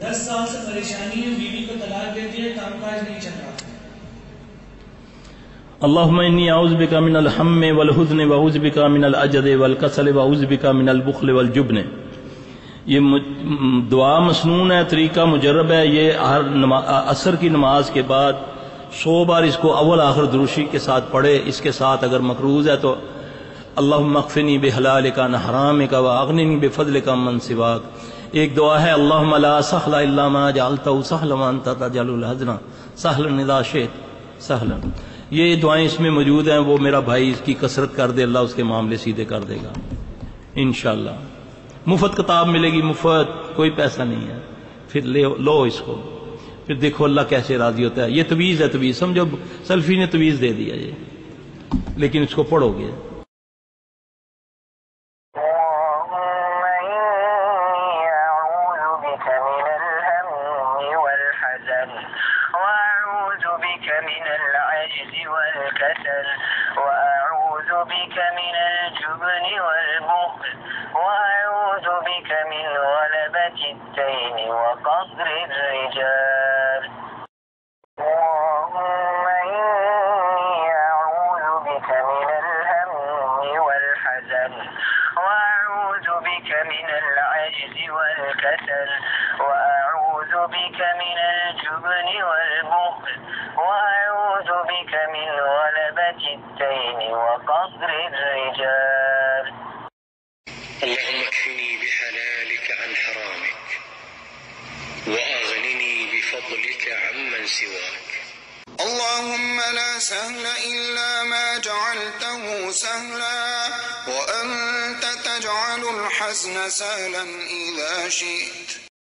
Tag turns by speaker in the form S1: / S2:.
S1: 10 سال سے پریشانی ہے، بیوی کو طلاق دے دیا، کام کاج نہیں چل رہا.
S2: اللہم انی اعوذ بک من الہم والحزن واعوذ بک من العجز والکسل واعوذ بک من البخل والجبن. یہ دعا مسنون ہے، طریقہ مجرب ہے. یہ ہر عصر کی نماز کے بعد 100 بار اس کو اول آخر دروشی کے ساتھ پڑھے. اس کے ساتھ اگر مقروض ہے تو اللہم اکفنی بحلالک عن حرامک واغننی بفضلک عمن سواک. ایک دعا ہے اللہم لا سہل الا ما جعلتہ سہلا وانت تجعل الحزن سہلا اذا شئت سہلا. یہ دعائیں اس میں موجود ہیں. وہ میرا بھائی اس کی کثرت کر دے، اللہ اس کے معاملے سیدھے کر دے گا انشاءاللہ. مفت کتاب ملے گی، مفت، کوئی پیسہ نہیں ہے. پھر لو اس کو، پھر دیکھو اللہ کیسے راضی ہوتا ہے. یہ تویز ہے، تویز سمجھو سلفی نے تویز دے دیا یہ، لیکن اس کو پڑھو گے.
S3: من العجز والكسل وأعوذ بك من الجبن والبخل وأعوذ بك من غلبة الدين وقهر الرجال. اللهم إني أعوذ بك من الهم والحزن وأعوذ بك من العجز والكسل وأعوذ بك من الجبن والبخل وأعوذ بك من غلبة الدين وقهر الرجال.
S4: اللهم اكفني بحلالك عن حرامك وأغنني بفضلك عمن سواك.
S5: اللهم لا سهل إلا ما جعلته سهلا وأنت تجعل الحزن سهلا إذا شئت.